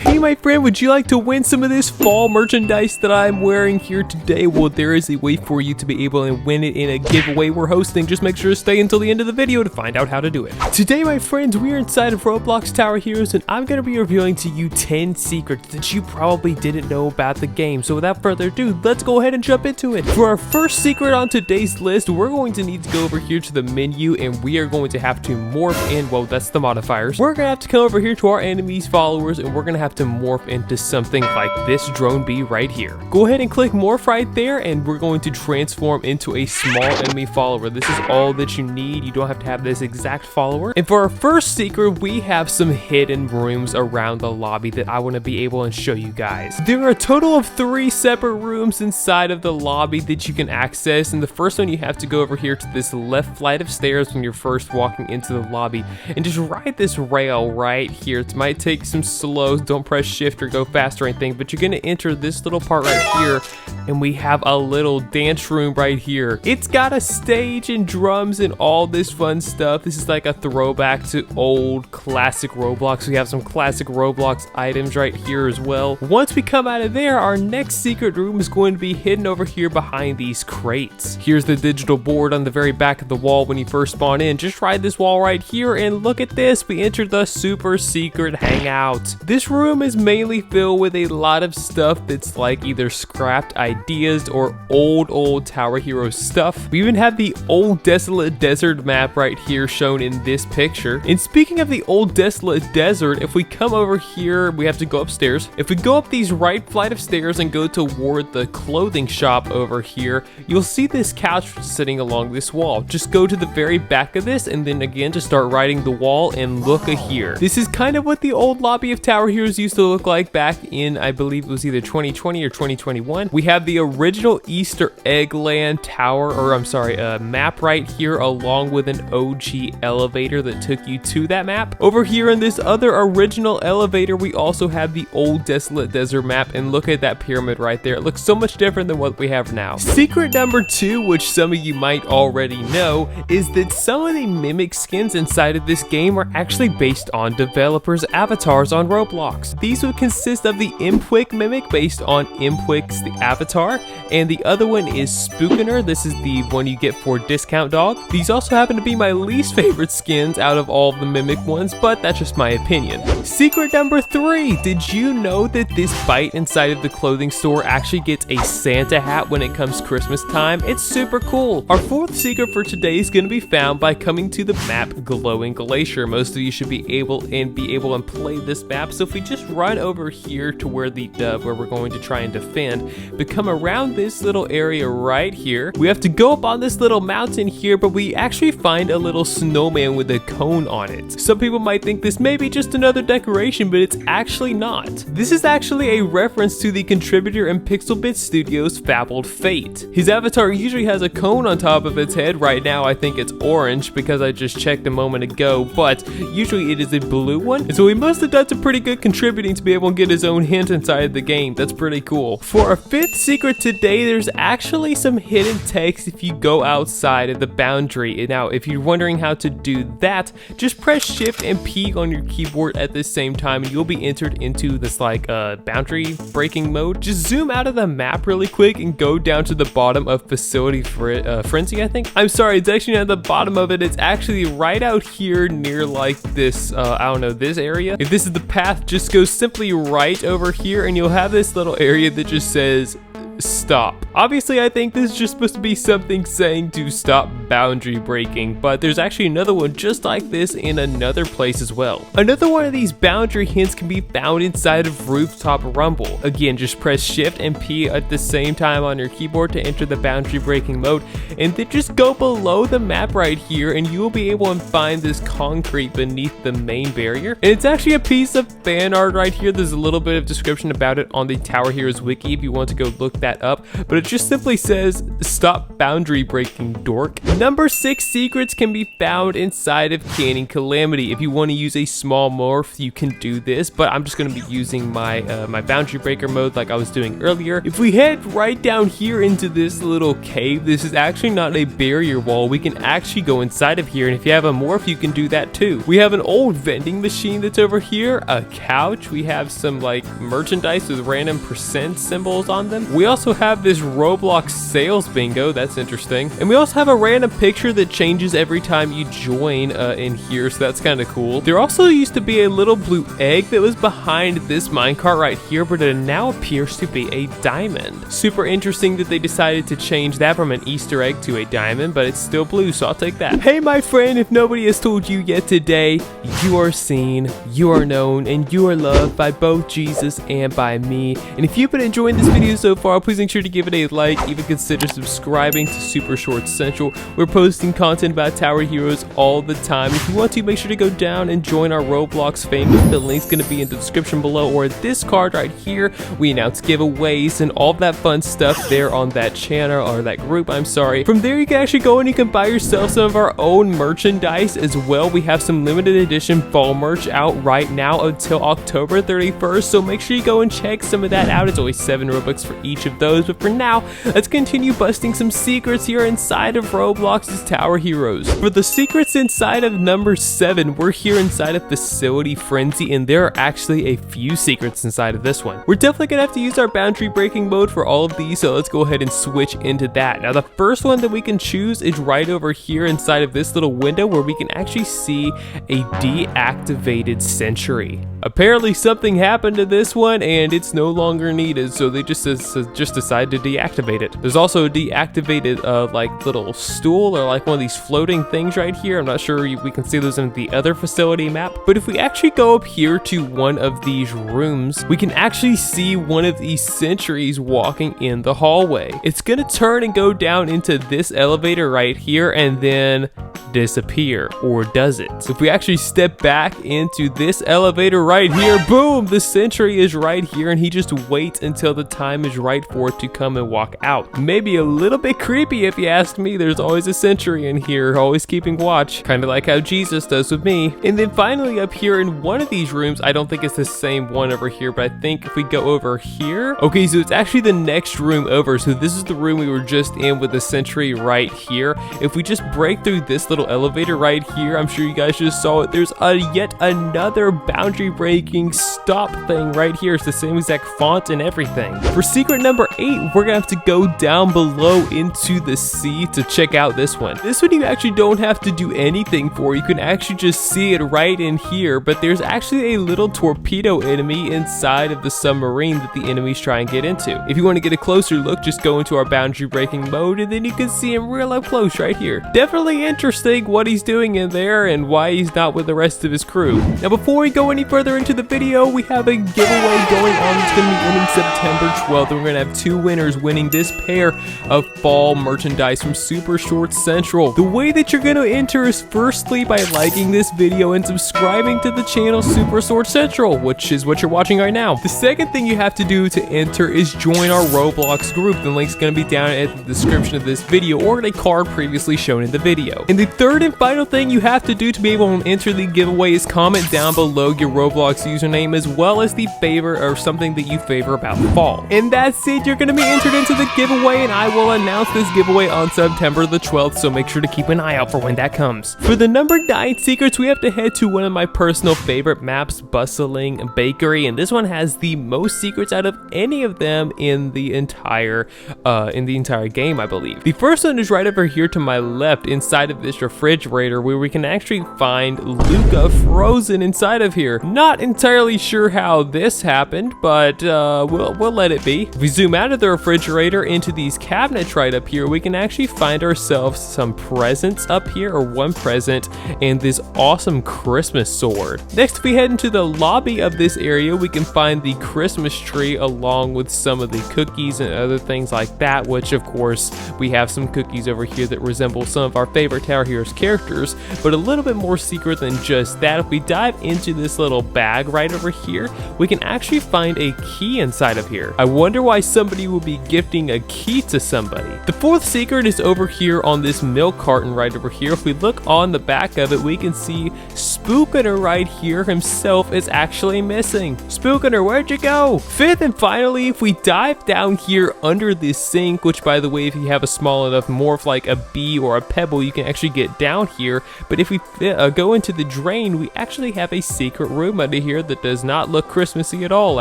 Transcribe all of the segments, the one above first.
Hey my friend, would you like to win some of this fall merchandise that I'm wearing here today? Well, there is a way for you to be able to win it in a giveaway we're hosting. Just make sure to stay until the end of the video to find out how to do it. Today, my friends, we are inside of Roblox Tower Heroes, and I'm going to be revealing to you 10 secrets that you probably didn't know about the game. So without further ado, let's go ahead and jump into it. For our first secret on today's list, we're going to need to go over here to the menu, and we are going to have to morph in, well, that's the modifiers. We're going to have to come over here to our enemies, followers, and we're going to have to morph into something like this drone bee right here. Go ahead and click morph right there, and we're going to transform into a small enemy follower. This is all that you need. You don't have to have this exact follower. And for our first secret, we have some hidden rooms around the lobby that I want to be able to show you guys. There are a total of 3 separate rooms inside of the lobby that you can access, and the first one, you have to go over here to this left flight of stairs when you're first walking into the lobby and just ride this rail right here. It might take some slows. Don't press shift or go fast or anything, but you're going to enter this little part right here, and we have a little dance room right here. It's got a stage and drums and all this fun stuff. This is like a throwback to old classic Roblox. We have some classic Roblox items right here as well. Once we come out of there, our next secret room is going to be hidden over here behind these crates. Here's the digital board on the very back of the wall when you first spawn in. Just ride this wall right here, and look at this. We entered the super secret hangout. This room is mainly filled with a lot of stuff that's like either scrapped ideas or old Tower Heroes stuff. We even have the old desolate desert map right here shown in this picture. And speaking of the old desolate desert, if we come over here, we have to go upstairs. If we go up these right flight of stairs and go toward the clothing shop over here, you'll see this couch sitting along this wall. Just go to the very back of this, and then again just start riding the wall, and look at here. This is kind of what the old lobby of Tower Heroes used to look like back in, I believe it was either 2020 or 2021. We have the original Easter egg land tower, or I'm sorry, map right here, along with an OG elevator that took you to that map. Over here in this other original elevator, we also have the old desolate desert map, and look at that pyramid right there. It looks so much different than what we have now. Secret number 2, which some of you might already know, is that some of the mimic skins inside of this game are actually based on developers' avatars on Roblox. These would consist of the Impwick mimic based on Impwick's the avatar, and the other one is Spookiner. This is the one you get for Discount Dog. These also happen to be my least favorite skins out of all of the mimic ones, but that's just my opinion. Secret number 3, did you know that this bite inside of the clothing store actually gets a Santa hat when it comes Christmas time? It's super cool. Our 4th secret for today is going to be found by coming to the map Glowing Glacier. Most of you should be able and play this map, so if we just run over here to where we're going to try and defend, but come around this little area right here, we have to go up on this little mountain here, but we actually find a little snowman with a cone on it. Some people might think this may be just another decoration, but it's actually not. This is actually a reference to the contributor in Pixelbit Studios' Fabled Fate. His avatar usually has a cone on top of its head. Right now I think it's orange because I just checked a moment ago, but usually it is a blue one, and so he must have done some pretty good contributing to be able to get his own hint inside the game. That's pretty cool. For our 5th secret today, there's actually some hidden text if you go outside of the boundary. Now, if you're wondering how to do that, just press shift and P on your keyboard at the same time, and you'll be entered into this like boundary breaking mode. Just zoom out of the map really quick and go down to the bottom of Facility Frenzy, I think. I'm sorry, it's actually not at the bottom of it. It's actually right out here near like this, I don't know, this area. If this is the path, just go simply right over here, and you'll have this little area that just says stop. Obviously, I think this is just supposed to be something saying to stop boundary breaking, but there's actually another one just like this in another place as well. Another one of these boundary hints can be found inside of Rooftop Rumble. Again, just press shift and P at the same time on your keyboard to enter the boundary breaking mode, and then just go below the map right here, and you will be able to find this concrete beneath the main barrier. And it's actually a piece of fan art right here. There's a little bit of description about it on the Tower Heroes wiki if you want to go look that up. up, but it just simply says, "Stop boundary breaking, dork." Number 6 secrets can be found inside of Canning Calamity. If you want to use a small morph, you can do this, but I'm just going to be using my my boundary breaker mode like I was doing earlier. If we head right down here into this little cave, this is actually not a barrier wall. We can actually go inside of here, and if you have a morph, you can do that too. We have an old vending machine that's over here, a couch. We have some like merchandise with random percent symbols on them. We also have this Roblox sales bingo. That's interesting. And we also have a random picture that changes every time you join in here, so that's kind of cool. There also used to be a little blue egg that was behind this minecart right here, but it now appears to be a diamond. Super interesting that they decided to change that from an Easter egg to a diamond, but it's still blue, so I'll take that. Hey, my friend, if nobody has told you yet today, you are seen, you are known, and you are loved by both Jesus and by me. And if you've been enjoying this video so far, please make sure to give it a like, even consider subscribing to Super Short Central. We're posting content about Tower Heroes all the time. If you want to, make sure to go down and join our Roblox family. The link's going to be in the description below or this card right here. We announce giveaways and all that fun stuff there on that channel, or that group, I'm sorry. From there, you can actually go and you can buy yourself some of our own merchandise as well. We have some limited edition fall merch out right now until October 31st, so make sure you go and check some of that out. It's always 7 Robux for each of those, but for now, let's continue busting some secrets here inside of Roblox's Tower Heroes. For the secrets inside of number 7, we're here inside of Facility Frenzy, and there are actually a few secrets inside of this one. We're definitely gonna have to use our boundary breaking mode for all of these, so let's go ahead and switch into that. Now, the first one that we can choose is right over here inside of this little window where we can actually see a deactivated sentry. Apparently something happened to this one and it's no longer needed, so they just decided to deactivate it. There's also a deactivated like little stool, or like one of these floating things right here. I'm not sure we can see those in the other facility map, but if we actually go up here to one of these rooms, we can actually see one of these sentries walking in the hallway. It's gonna turn and go down into this elevator right here and then disappear, or does it? So if we actually step back into this elevator right here, boom, the sentry is right here, and he just waits until the time is right for it to come and walk out. Maybe a little bit creepy if you ask me. There's always a sentry in here, always keeping watch, kind of like how Jesus does with me. And then finally up here in one of these rooms, I don't think it's the same one over here, but I think if we go over here, okay, so it's actually the next room over. So this is the room we were just in with the sentry right here. If we just break through this little elevator right here, I'm sure you guys just saw it, there's yet another boundary breaking stop thing right here. It's the same exact font and everything. For secret number 8, we're gonna have to go down below into the sea to check out this one. This one you actually don't have to do anything for. You can actually just see it right in here, but there's actually a little torpedo enemy inside of the submarine that the enemies try and get into. If you want to get a closer look, just go into our boundary breaking mode and then you can see him real up close right here. Definitely interesting what he's doing in there and why he's not with the rest of his crew. Now, before we go any further into the video, we have a giveaway going on. It's going to be ending September 12th, and we're going to have 2 winners winning this pair of fall merchandise from Super Short Central. The way that you're going to enter is firstly by liking this video and subscribing to the channel Super Short Central, which is what you're watching right now. The second thing you have to do to enter is join our Roblox group. The link's going to be down at the description of this video or in a card previously shown in the video. And the third and final thing you have to do to be able to enter the giveaway is comment down below your Roblox username as well as the favor or something that you favor about fall. And that's it. You're going to be entered into the giveaway, and I will announce this giveaway on September the 12th, so make sure to keep an eye out for when that comes. For the number 9 secrets, we have to head to one of my personal favorite maps, Bustling Bakery, and this one has the most secrets out of any of them in the entire game, I believe. The first one is right over here to my left inside of this refrigerator, where we can actually find Luca frozen inside of here. Not entirely sure how this happened, but we'll let it be. If we zoom out of the refrigerator into these cabinets right up here, we can actually find ourselves some presents up here, or one present, and this awesome Christmas sword. Next, if we head into the lobby of this area, we can find the Christmas tree along with some of the cookies and other things like that, which of course we have some cookies over here that resemble some of our favorite Tower Hero Heroes characters, but a little bit more secret than just that. If we dive into this little bag right over here, we can actually find a key inside of here. I wonder why somebody would be gifting a key to somebody. The fourth secret is over here on this milk carton right over here. If we look on the back of it, we can see Spookener right here himself is actually missing. Spookener, where'd you go? Fifth and finally, if we dive down here under this sink, which by the way, if you have a small enough morph like a bee or a pebble, you can actually get down here. But if we go into the drain, we actually have a secret room under here that does not look Christmassy at all,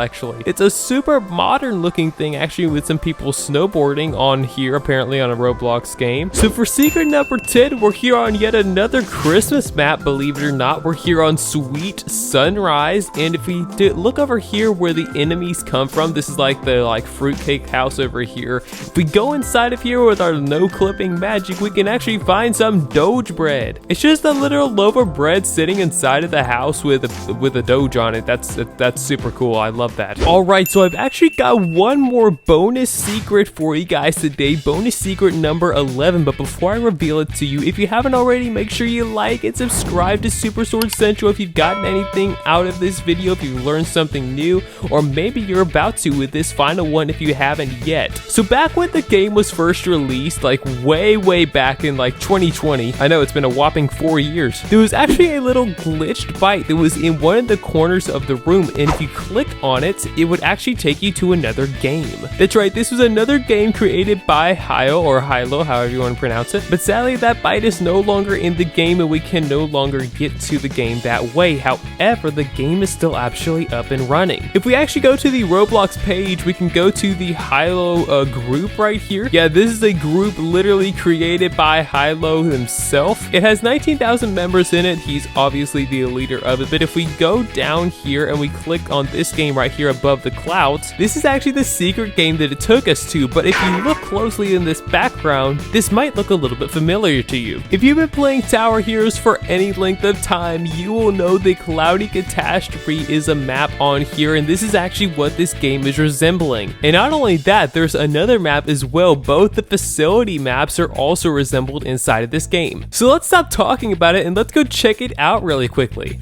actually. It's a super modern looking thing, actually, with some people snowboarding on here, apparently on a Roblox game. So for secret number 10, we're here on yet another Christmas map, believe it or not. We're here on Sweet Sunrise, and if we look over here where the enemies come from, this is like the fruitcake house over here. If we go inside of here with our no clipping magic, we can actually find some Doge bread. It's just a literal loaf of bread sitting inside of the house with a Doge on it. That's super cool. I love that. All right, so I've actually got one more bonus secret for you guys today. Bonus secret number 11. But before I reveal it to you, if you haven't already, make sure you like and subscribe to Super Sword Central if you've gotten anything out of this video, if you learned something new, or maybe you're about to with this final one if you haven't yet. So back when the game was first released, like way back in like 2020, I know it's been a whopping 4 years, there was actually a little glitched bite that was in one of the corners of the room, and if you clicked on it, it would actually take you to another game. That's right, this was another game created by Hio, or Hilo, however you want to pronounce it, but sadly that bite is no longer in the game and we can no longer get to the game that way. However, the game is still actually up and running. If we actually go to the Roblox page, we can go to the Hilo group right here. Yeah, this is a group literally created by Hilo himself. It has 19,000 members in it. He's obviously the leader of it, but if we go down here and we click on this game right here above the clouds, this is actually the secret game that it took us to. But if you look closely in this background, this might look a little bit familiar to you. If you've been playing Tower Heroes for any length of time, you will know that Cloudy Catastrophe is a map on here, and this is actually what this game is resembling. And not only that, there's another map as well. Both the facility maps are also resembled inside of this game. So let's stop talking about it and let's go check it out really quickly.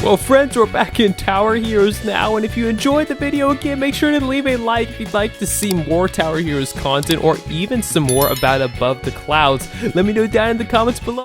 Well friends, we're back in Tower Heroes now, and if you enjoyed the video again, make sure to leave a like if you'd like to see more Tower Heroes content or even some more about Above the Clouds. Let me know down in the comments below.